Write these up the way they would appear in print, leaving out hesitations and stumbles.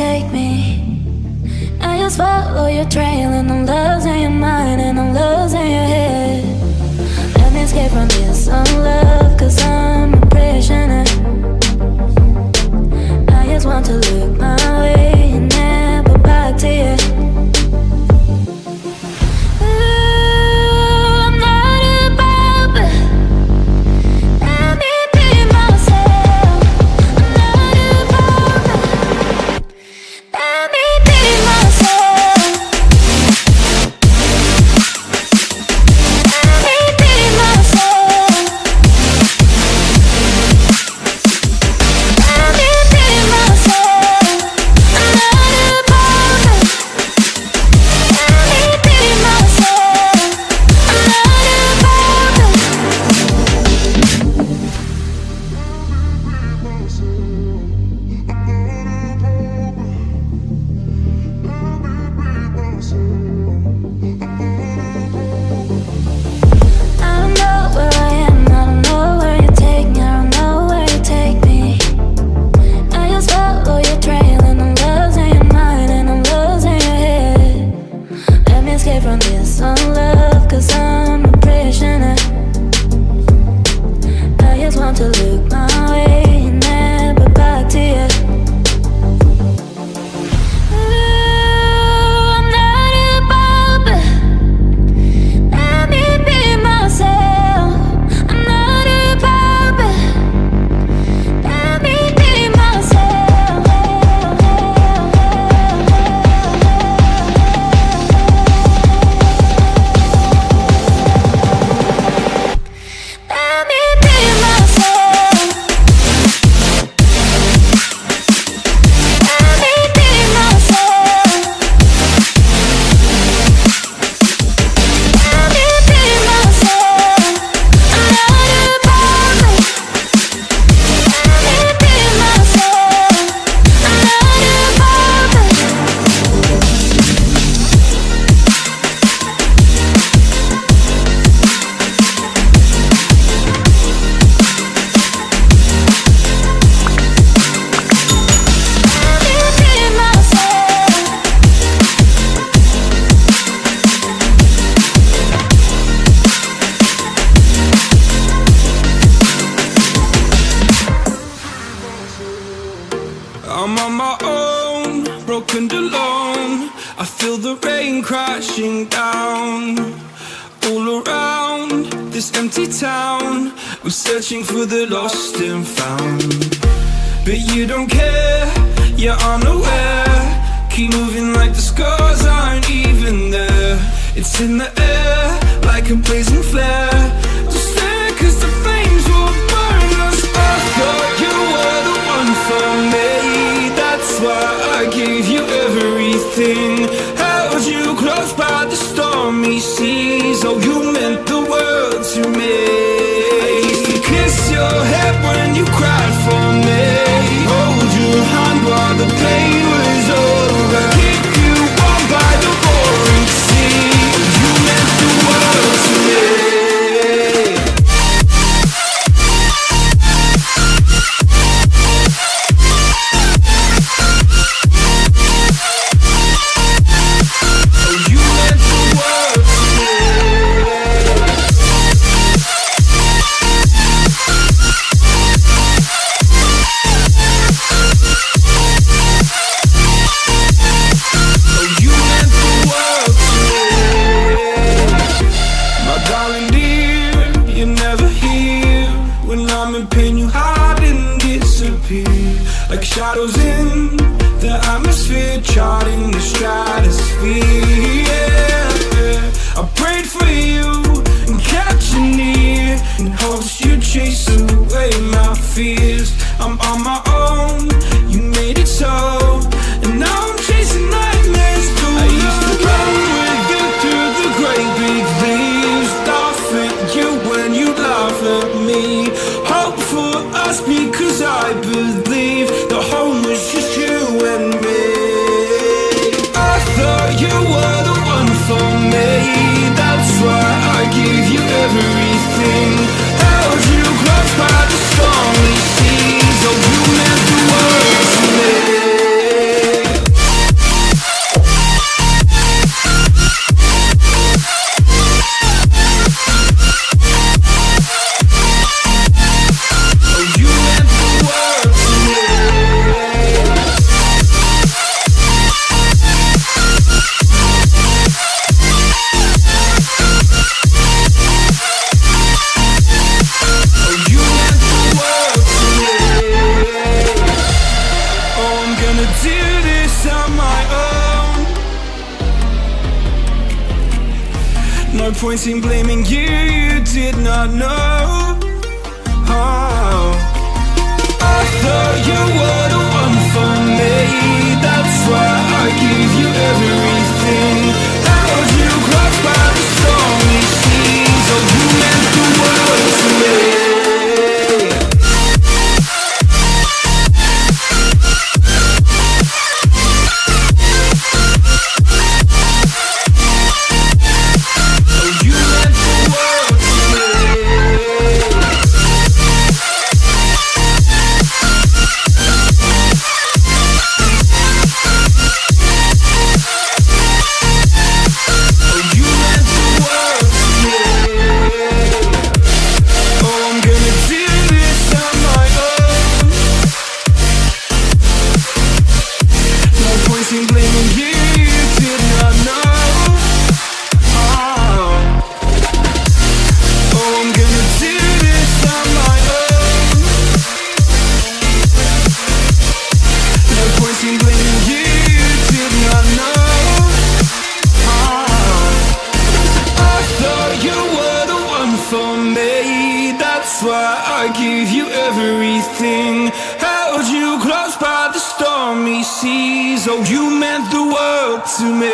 take me. I just follow your trail, and I'm losing your mind, and I'm losing your head. Let me escape from this love, 'cause I'm a prisoner. I just want to look my way and never back to you. I'm on my own, broken and alone. I feel the rain crashing down. All around this empty town, we're searching for the lost and found. But you don't care, you're unaware. Keep moving like the scars aren't even there. It's in the air, like a blazing flare. Just stare, 'cause the flames will burn us. I thought you were the one for me. That's why I gave you everything. Held you close by the stormy seas. Oh, you meant the world to me. I used to kiss your head when you cried for me. Hold your hand while the pain was over. Keep you warm by the roaring sea. You meant the world to me. Like shadows in the atmosphere, charting the stratosphere. Yeah. I prayed for you and kept you near, in hopes you'd chase away my fears. I'm on my own, you made it so, and now I'm chasing nightmares too. I used to run with you through the great big leaves, laugh at you when you laugh at me. Hope for us because I believe the home was just you and me. I thought you were the one for me. That's why I gave you everything. Held you close by the stormy seas. Oh, you meant the world to me. point in blaming you, you did not know. Oh, I thought you were the one for me. That's why I give you everything. Held you close by the stormy seas. Oh, you meant the world to me. That's why I give you everything. Held you close by the stormy seas. Oh, you meant the world to me.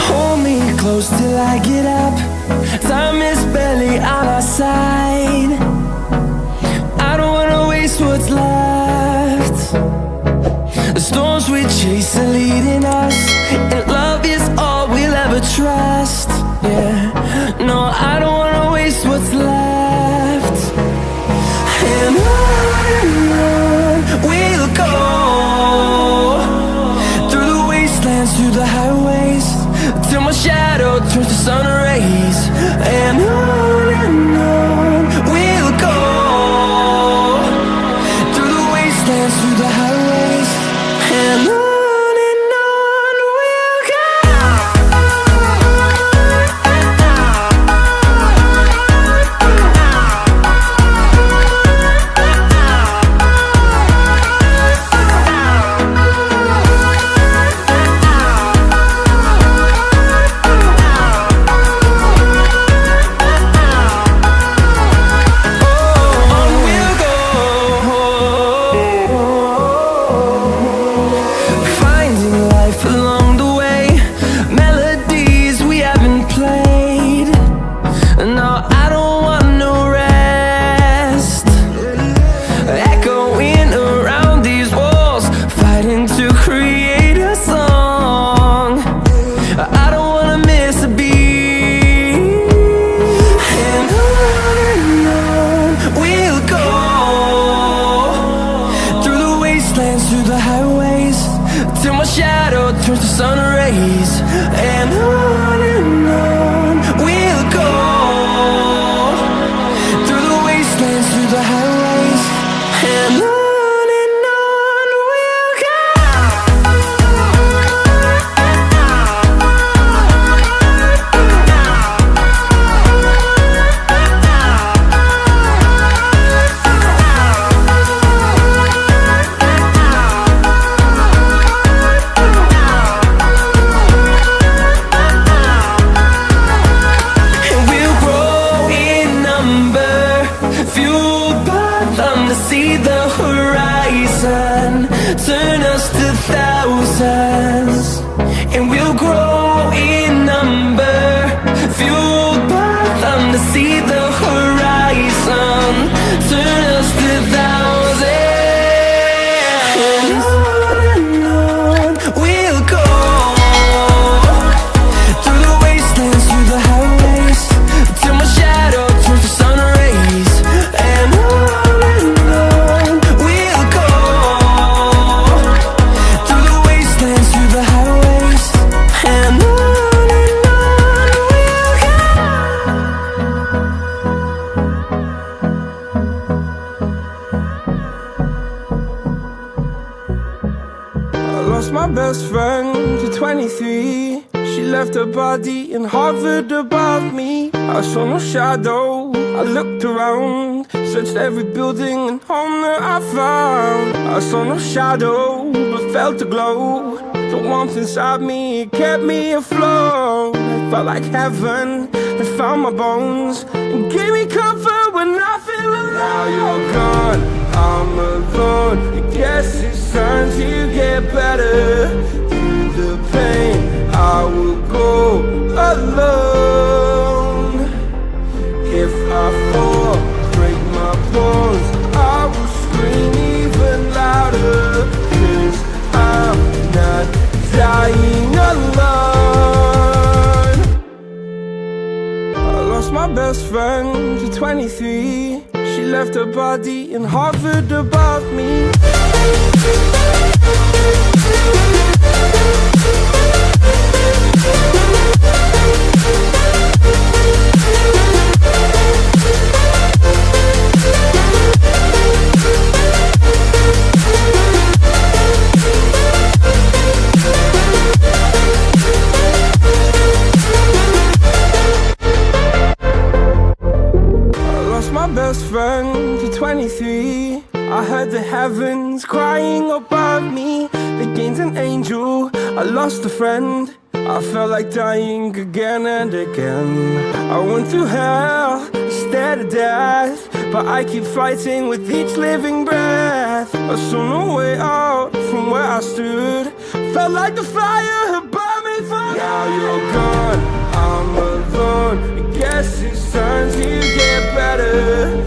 Hold me close till I get up. Time is barely on our side. I don't wanna waste what's left. The storms we chase are leading us, and love is all we'll ever trust. Yeah, no, I don't wanna waste what's left. And on we'll go, through the wastelands, through the highways, till my shadow turns to sun rays. And on we'll go, through the wastelands, through the highways, and on we'll go. Through the highways, till my shadow turns to sun rays. And on we'll go, through the wastelands, through the highways, and on we'll go. See the horizon, turn us to thousands, and we'll grow in number, fueled by them to see the horizon, turn us to thousands. And on we'll go, through the wastelands, through the highways, till my shadow turns to sun rays. And on lost my best friend to 23. She left her body and hovered above me. I saw no shadow I looked around, searched every building and home that I found. I saw no shadow, but felt a glow. The warmth inside me, it kept me afloat. It felt like heaven, it found my bones and gave me comfort when I feel alone. Now you're gone, I'm alone. I guess it's time to get better. Through the pain, I will go alone. If I fall, break my bones, I will scream even louder. 'Cause I'm not dying alone. I lost my best friend to 23. She left her body in Harvard above me. My best friend to 23. I heard the heavens crying above me. They gained an angel, I lost a friend. I felt like dying again and again. I went through hell, stared at death, but I keep fighting with each living breath. I saw no way out from where I stood. Felt like the fire had burned me for. Now you're gone, I'm alone. I guess it's time to get better.